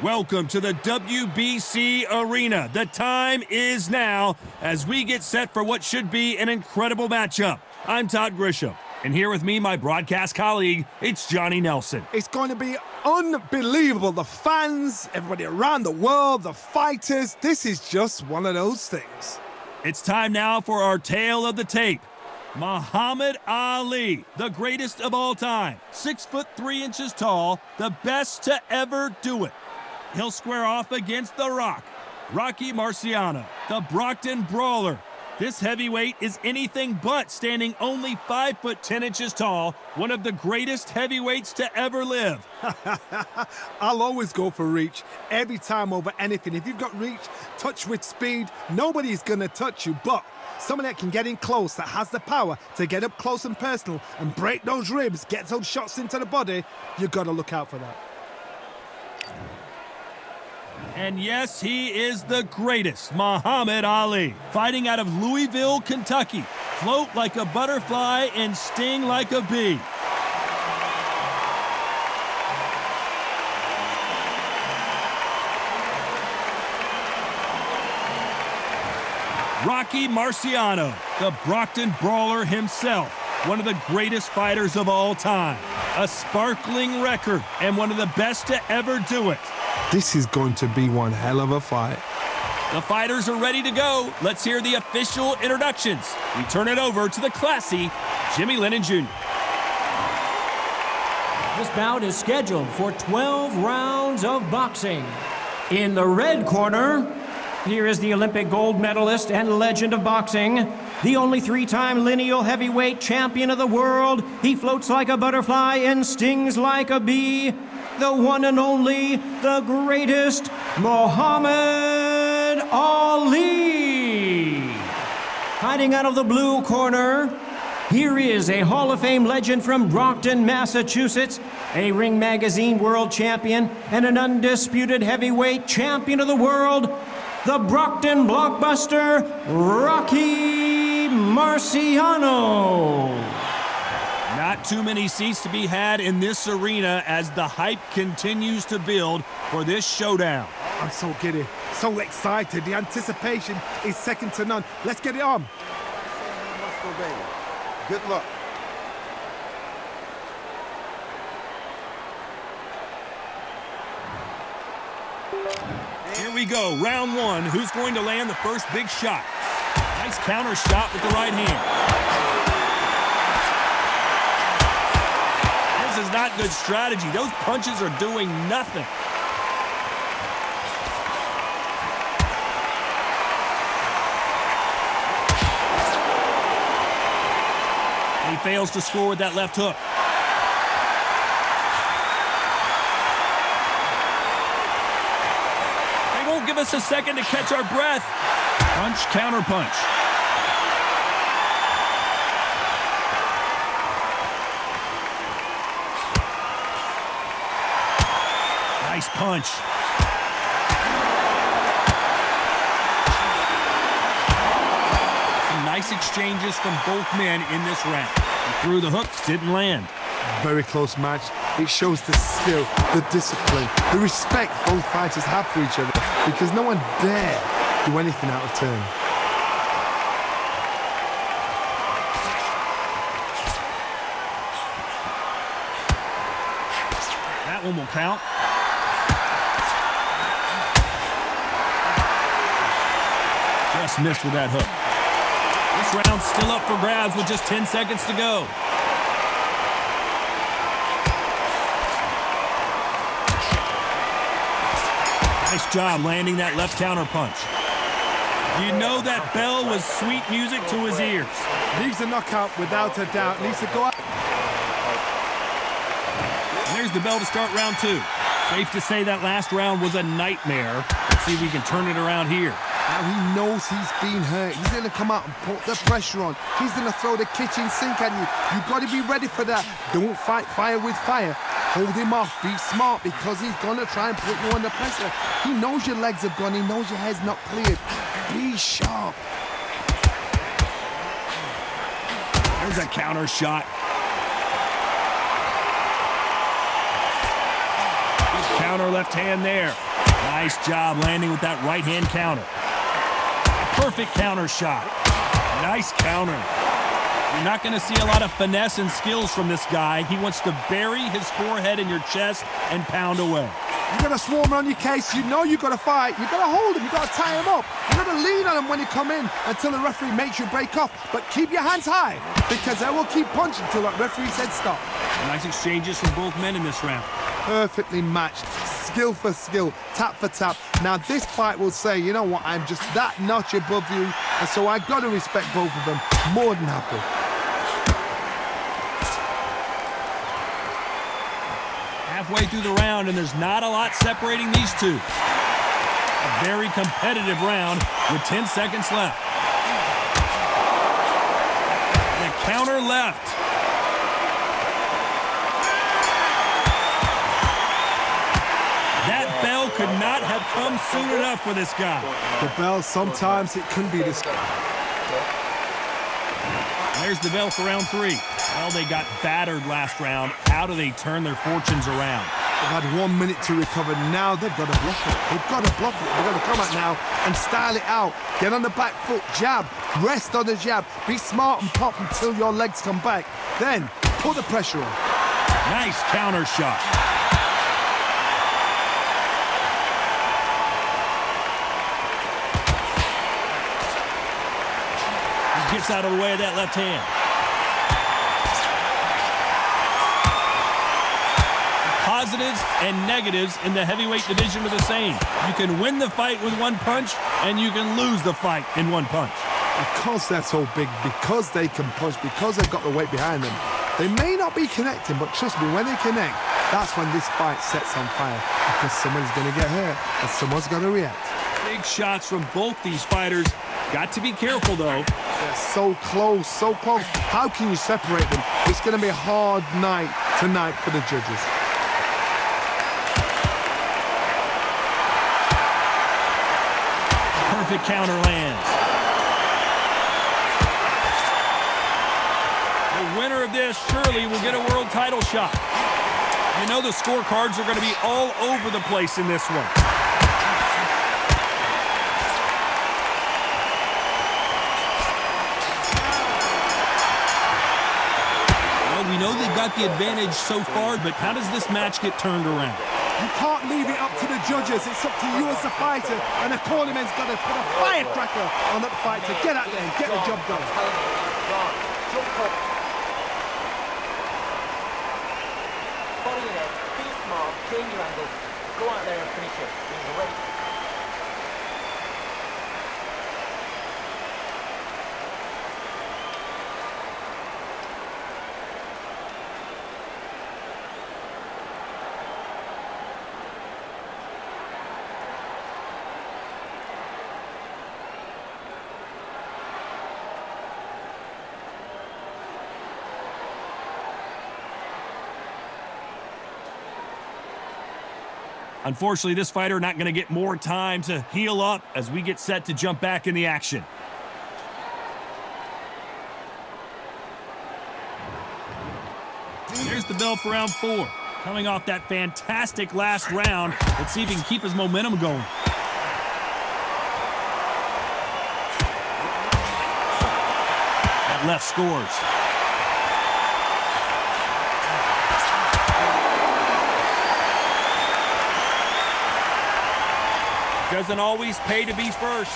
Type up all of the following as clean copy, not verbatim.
Welcome to the WBC Arena. The time is now as we get set for what should be an incredible matchup. I'm Todd Grisham, and here with me, my broadcast colleague, it's Johnny Nelson. It's going to be unbelievable. The fans, everybody around the world, the fighters, this is just one of those things. It's time now for our tale of the tape. Muhammad Ali, the greatest of all time, 6'3" tall, the best to ever do it. He'll square off against The Rock, Rocky Marciano, the Brockton Brawler. This heavyweight is anything but standing only 5'10" tall, one of the greatest heavyweights to ever live. I'll always go for reach, every time over anything. If you've got reach, touch with speed, nobody's gonna touch you, but someone that can get in close, that has the power to get up close and personal and break those ribs, get those shots into the body, you've got to look out for that. And yes, he is the greatest, Muhammad Ali, fighting out of Louisville, Kentucky. Float like a butterfly and sting like a bee. Rocky Marciano, the Brockton Brawler himself, one of the greatest fighters of all time. A sparkling record and one of the best to ever do it. This is going to be one hell of a fight. The fighters are ready to go. Let's hear the official introductions. We turn it over to the classy Jimmy Lennon Jr. This bout is scheduled for 12 rounds of boxing. In the red corner, here is the Olympic gold medalist and legend of boxing, the only three-time lineal heavyweight champion of the world. He floats like a butterfly and stings like a bee. The one and only, the greatest, Muhammad Ali. Fighting out of the blue corner, here is a Hall of Fame legend from Brockton, Massachusetts, a Ring Magazine world champion and an undisputed heavyweight champion of the world, the Brockton blockbuster, Rocky Marciano. Not too many seats to be had in this arena as the hype continues to build for this showdown. I'm so giddy, so excited. The anticipation is second to none. Let's get it on. Good luck. Here we go, round one. Who's going to land the first big shot? Nice counter shot with the right hand. This is not good strategy. Those punches are doing nothing. He fails to score with that left hook. They won't give us a second to catch our breath. Punch, counter punch. Nice punch. Some nice exchanges from both men in this round. He threw the hooks, didn't land. Very close match. It shows the skill, the discipline, the respect both fighters have for each other, because no one dare do anything out of turn. That one will count. Just missed with that hook. This round's still up for grabs with just 10 seconds to go. Nice job landing that left counter punch. You know that bell was sweet music to his ears. Needs a knockout without a doubt. Needs to go out. And there's the bell to start round two. Safe to say that last round was a nightmare. Let's see if we can turn it around here. Now he knows he's been hurt. He's going to come out and put the pressure on. He's going to throw the kitchen sink at you. You've got to be ready for that. Don't fight fire with fire. Hold him off. Be smart, because he's going to try and put you under pressure. He knows your legs have gone. He knows your head's not cleared. Be sharp. There's a counter shot. Counter left hand there. Nice job landing with that right hand counter. Perfect counter shot. Nice counter. You're not going to see a lot of finesse and skills from this guy. He wants to bury his forehead in your chest and pound away. You got to swarm around your case. You know you got to fight. You got to hold him. You got to tie him up. You got to lean on him when you come in until the referee makes you break off. But keep your hands high because I will keep punching until that referee said stop. Nice exchanges from both men in this round. Perfectly matched. Skill for skill, tap for tap. Now this fight will say, you know what, I'm just that notch above you, and so I got to respect both of them. More than happy. Halfway through the round, and there's not a lot separating these two. A very competitive round with 10 seconds left. The counter left. That bell could not have come soon enough for this guy. The bell, sometimes it can be this. There's the bell for round 3. Well, they got battered last round. How do they turn their fortunes around? They've had 1 minute to recover. Now they've got to bluff it. They've got to bluff it. They've got to come out now and style it out. Get on the back foot, jab, rest on the jab. Be smart and pop until your legs come back. Then put the pressure on. Nice counter shot. He gets out of the way of that left hand. Positives and negatives in the heavyweight division are the same. You can win the fight with one punch, and you can lose the fight in one punch. Because they're so big, because they can punch, because they've got the weight behind them, they may not be connecting, but trust me, when they connect, that's when this fight sets on fire. Because someone's going to get hurt, and someone's going to react. Big shots from both these fighters. Got to be careful, though. They're so close, so close. How can you separate them? It's going to be a hard night tonight for the judges. Perfect counter lands. The winner of this surely will get a world title shot. You know the scorecards are going to be all over the place in this one. Well, we know they've got the advantage so far, but how does this match get turned around? You can't leave it up to the judges. It's up to you as the fighter. And the cornerman's got to put a firecracker on that fight to get out there and get the job done. Body in it, be smart, change your angle, go out there and finish it. He's ready. Unfortunately, this fighter not going to get more time to heal up as we get set to jump back in the action. Here's the bell for round 4. Coming off that fantastic last round, let's see if he can keep his momentum going. That left scores. Doesn't always pay to be first.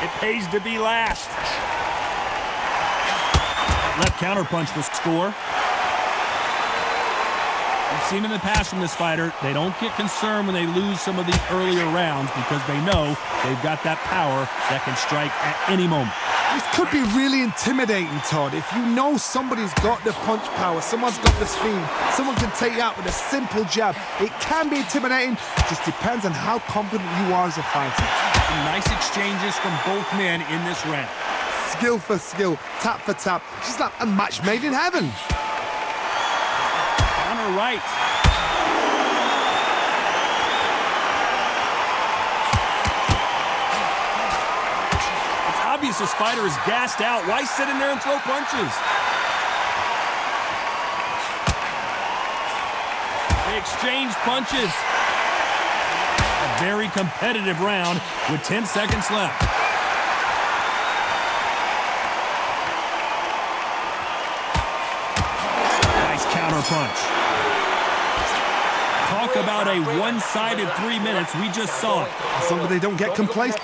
It pays to be last. Left counterpunch will score. We've seen in the past from this fighter, they don't get concerned when they lose some of the earlier rounds because they know they've got that power that can strike at any moment. This could be really intimidating, Todd. If you know somebody's got the punch power, someone's got the speed, someone can take you out with a simple jab, it can be intimidating. It just depends on how confident you are as a fighter. Some nice exchanges from both men in this round. Skill for skill, tap for tap. Just like a match made in heaven. Counter right. Obvious this fighter is gassed out. Why sit in there and throw punches? They exchange punches. very competitive round with 10 seconds left. Nice counter punch. Talk about a one-sided 3 minutes. We just saw it. As long as they don't get complacent.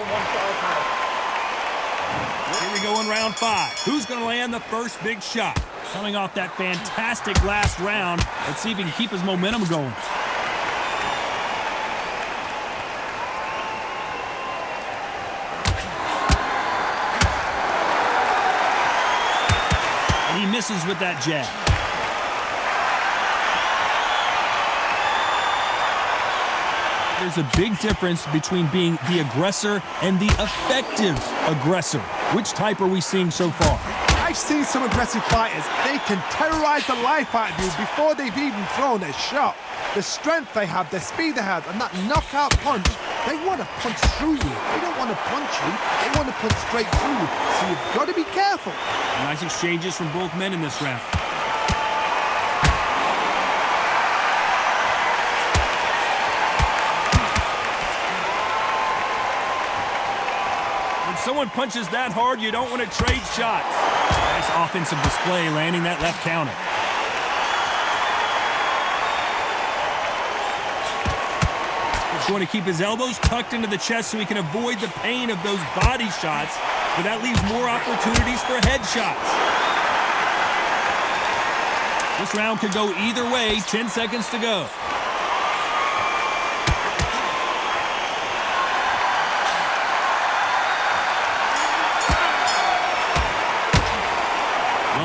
Here we go in round 5. Who's going to land the first big shot? Coming off that fantastic last round. Let's see if he can keep his momentum going. And he misses with that jab. There's a big difference between being the aggressor and the effective aggressor. Which type are we seeing so far? I've seen some aggressive fighters. They can terrorize the life out of you before they've even thrown a shot. The strength they have, the speed they have, and that knockout punch, they want to punch through you. They don't want to punch you. They want to punch straight through you. So you've got to be careful. Nice exchanges from both men in this round. Someone punches that hard, you don't want to trade shots. Nice offensive display, landing that left counter. He's going to keep his elbows tucked into the chest so he can avoid the pain of those body shots, but that leaves more opportunities for headshots. This round could go either way, 10 seconds to go.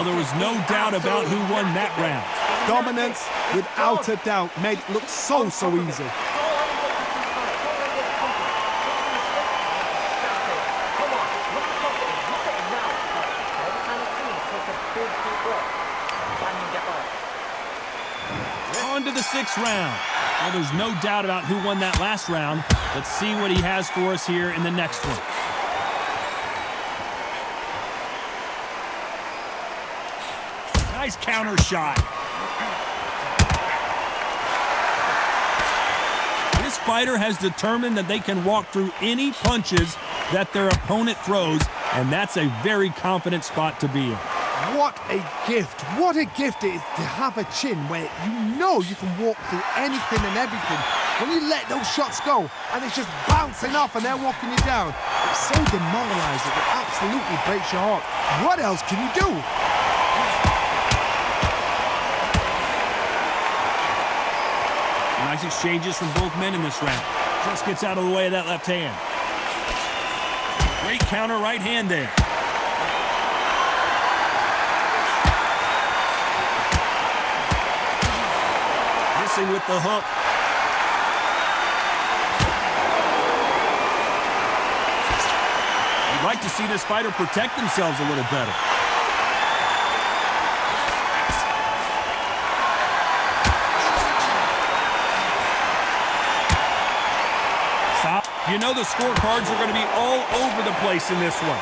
There was no doubt about who won that round. Dominance, without a doubt, made it look so easy. On to the 6th round. Well, there's no doubt about who won that last round. Let's see what he has for us here in the next one. Nice counter shot. This fighter has determined that they can walk through any punches that their opponent throws, and that's a very confident spot to be in. What a gift. What a gift it is to have a chin where you know you can walk through anything and everything. When you let those shots go and it's just bouncing off and they're walking you down, it's so demoralizing. It absolutely breaks your heart. What else can you do? Nice exchanges from both men in this round. Just gets out of the way of that left hand. Great counter right hand there. Missing with the hook. You'd like to see this fighter protect themselves a little better. You know the scorecards are going to be all over the place in this one.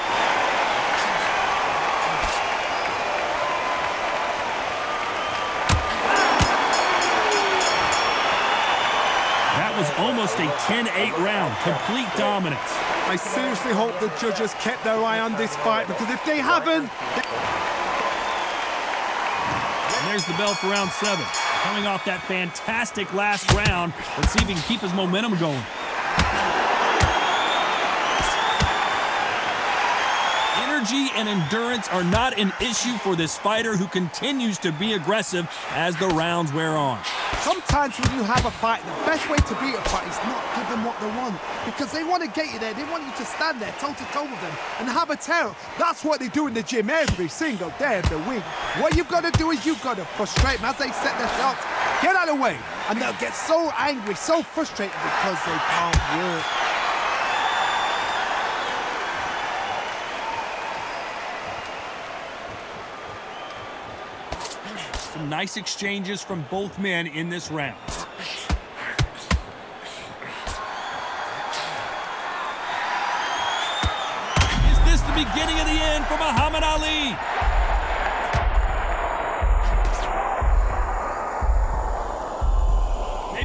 That was almost a 10-8 round. Complete dominance. I seriously hope the judges kept their eye on this fight, because if they haven't... And there's the bell for round 7. Coming off that fantastic last round, let's see if he can keep his momentum going. Energy and endurance are not an issue for this fighter who continues to be aggressive as the rounds wear on. Sometimes when you have a fight, the best way to beat a fight is not give them what they want, because they want to get you there. They want you to stand there toe-to-toe with them and have a tear. That's what they do in the gym every single day of the week. What you've got to do is you've got to frustrate them as they set their shots. Get out of the way, and they'll get so angry, so frustrated because they can't work. Some nice exchanges from both men in this round. Is this the beginning of the end for Muhammad Ali?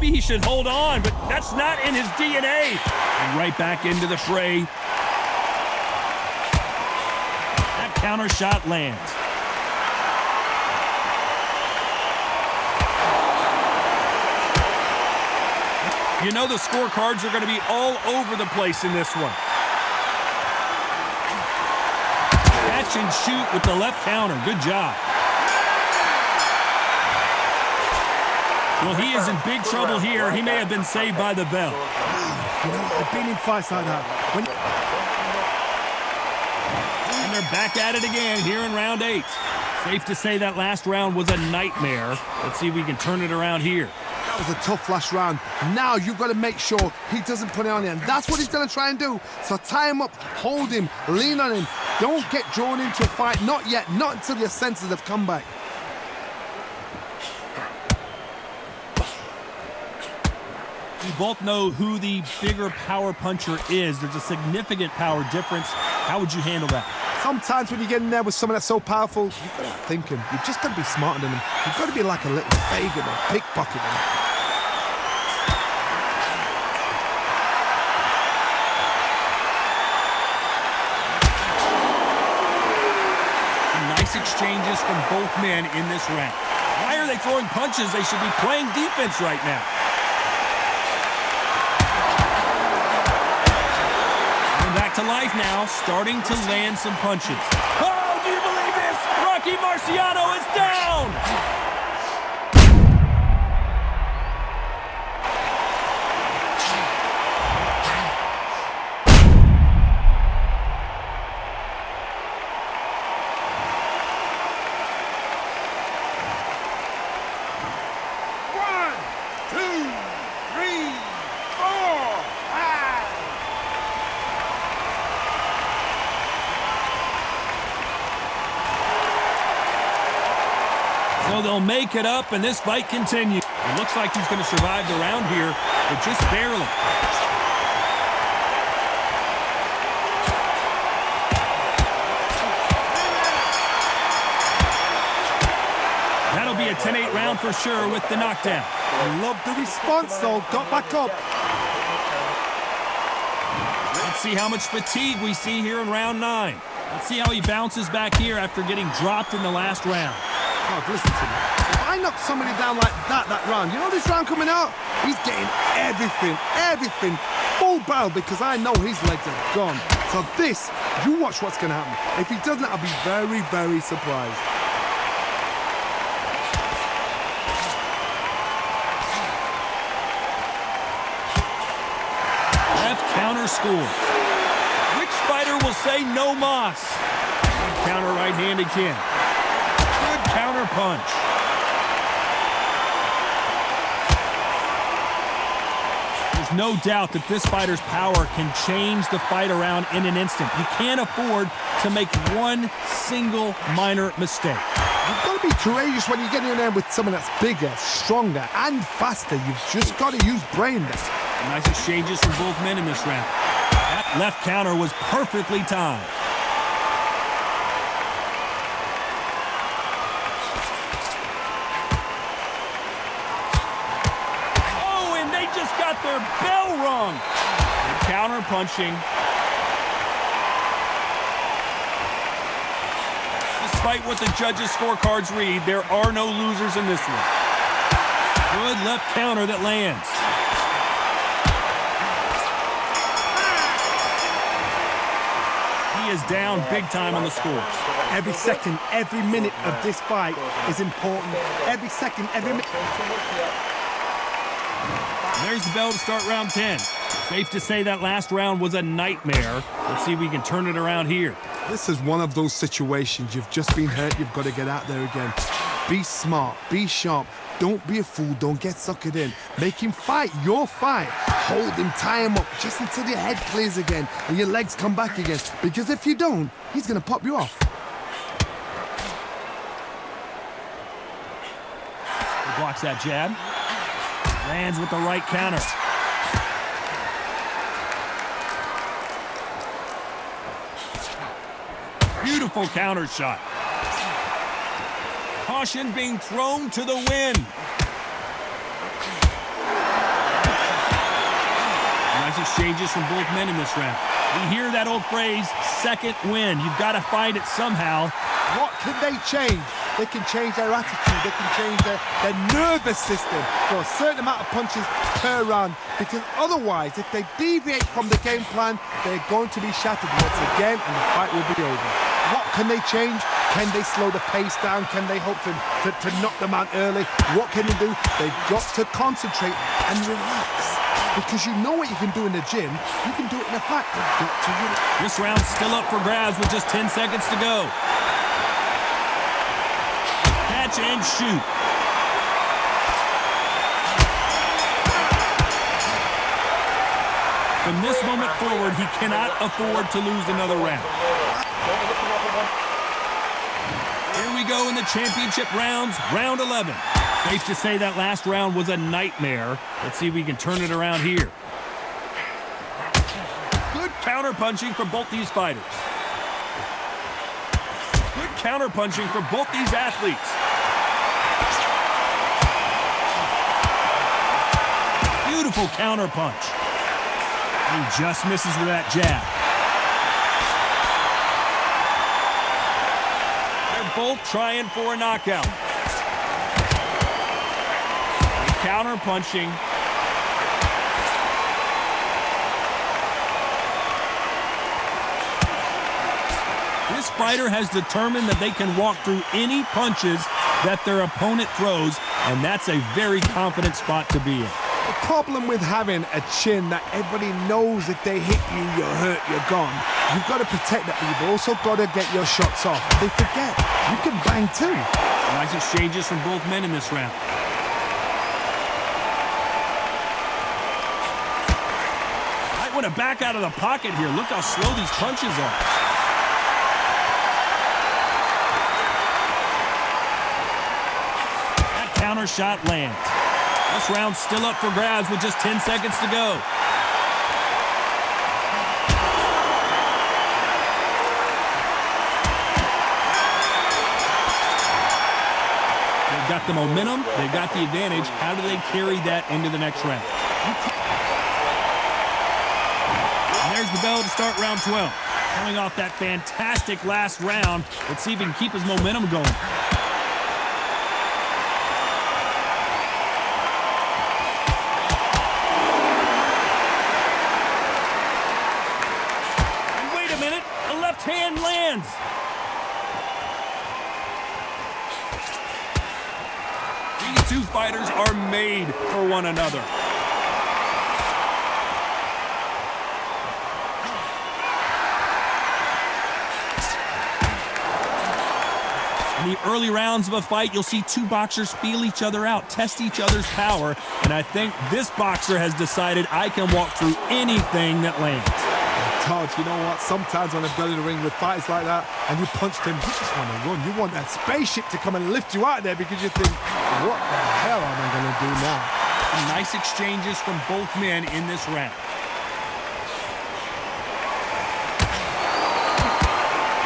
maybe he should hold on, but that's not in his DNA. And right back into the fray. That counter shot lands. You know the scorecards are going to be all over the place in this one. Catch and shoot with the left counter. Good job. Well, he is in big trouble here. He may have been saved by the bell. You know, I've been in fights like that. And they're back at it again here in round 8. Safe to say that last round was a nightmare. Let's see if we can turn it around here. That was a tough last round. Now you've got to make sure he doesn't put it on you. And that's what he's going to try and do. So tie him up, hold him, lean on him. Don't get drawn into a fight. Not yet. Not until your senses have come back. We both know who the bigger power puncher is. There's a significant power difference. How would you handle that? Sometimes when you get in there with someone that's so powerful, you've got to think him. You've just got to be smarter than him. You've got to be like a little Fagin or pickpocket him. Some nice exchanges from both men in this round. Why are they throwing punches? They should be playing defense right now. Back to life now, starting to land some punches. Oh, do you believe this? Rocky Marciano is down! So they'll make it up, and this fight continues. It looks like he's going to survive the round here, but just barely. That'll be a 10-8 round for sure with the knockdown. I love the response, though. Got back up. Let's see how much fatigue we see here in round 9. Let's see how he bounces back here after getting dropped in the last round. God, listen to me. If I knock somebody down like that round, you know this round coming out? He's getting everything, full barrel, because I know his legs are gone. So this, you watch what's going to happen. If he doesn't, I'll be very, very surprised. Left counter score. Which fighter will say no mas? Counter right hand again. Good counter punch. There's no doubt that this fighter's power can change the fight around in an instant. You can't afford to make one single minor mistake. You've got to be courageous when you get in there with someone that's bigger, stronger, and faster. You've just got to use brain. Nice exchanges from both men in this round. That left counter was perfectly timed. Oh, and they just got their bell rung. Good counter punching. Despite what the judges' scorecards read, there are no losers in this one. Good left counter that lands. He is down big time on the scores. Every second, every minute of this fight is important. Every second, every minute. There's the bell to start round 10. Safe to say that last round was a nightmare. Let's see if we can turn it around here. This is one of those situations. You've just been hurt. You've got to get out there again. Be smart. Be sharp. Don't be a fool. Don't get suckered in. Make him fight your fight. Hold him, tie him up, just until your head clears again and your legs come back again. Because if you don't, he's going to pop you off. He blocks that jab. Lands with the right counter. Beautiful counter shot. Caution being thrown to the wind. Nice exchanges from both men in this round. We hear that old phrase, second wind. You've got to find it somehow. What can they change? They can change their attitude. They can change their nervous system for a certain amount of punches per round. Because otherwise, if they deviate from the game plan, they're going to be shattered once again and the fight will be over. What can they change? Can they slow the pace down? Can they hope to knock them out early? What can they do? They've got to concentrate and relax. Because you know what you can do in the gym, you can do it in a fight. You've got to relax. This round's still up for grabs with just 10 seconds to go. Catch and shoot. From this moment forward, he cannot afford to lose another round. Here we go in the championship rounds, round 11. Safe to say that last round was a nightmare. Let's see if we can turn it around here. Good counter-punching from both these fighters. Good counter-punching from both these athletes. Beautiful counter-punch. He just misses with that jab. They're both trying for a knockout. Counter-punching. This fighter has determined that they can walk through any punches that their opponent throws, and that's a very confident spot to be in. The problem with having a chin that everybody knows if they hit you, you're hurt, you're gone. You've got to protect that, but you've also got to get your shots off. They forget. You can bang too. Nice exchanges from both men in this round. Might want to back out of the pocket here. Look how slow these punches are. That counter shot lands. This round's still up for grabs with just 10 seconds to go. They've got the momentum, they've got the advantage. How do they carry that into the next round? And there's the bell to start round 12. Coming off that fantastic last round, let's see if he can keep his momentum going. Hand lands. These two fighters are made for one another. In the early rounds of a fight, you'll see two boxers feel each other out, test each other's power, and I think this boxer has decided I can walk through anything that lands. Todd, you know what? Sometimes when I've been in the ring with fighters like that and you punch them, you just want to run. You want that spaceship to come and lift you out of there because you think, what the hell am I going to do now? Some nice exchanges from both men in this round.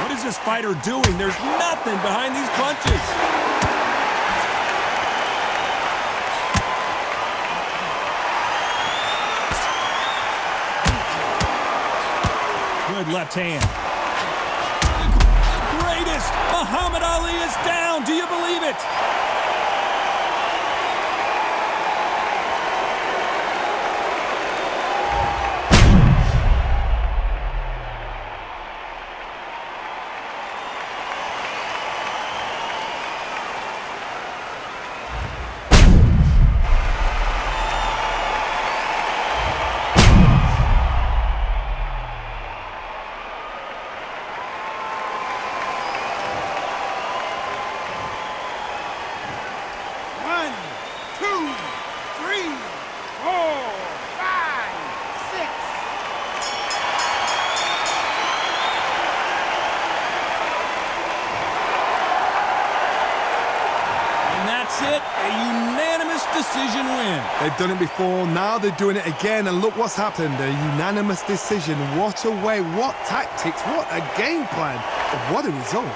What is this fighter doing? There's nothing behind these punches. Good left hand. The greatest! Muhammad Ali is down! Do you believe it? It, a unanimous decision win. They've done it before, now they're doing it again, and look what's happened. A unanimous decision. What a way, what tactics, what a game plan. What a result.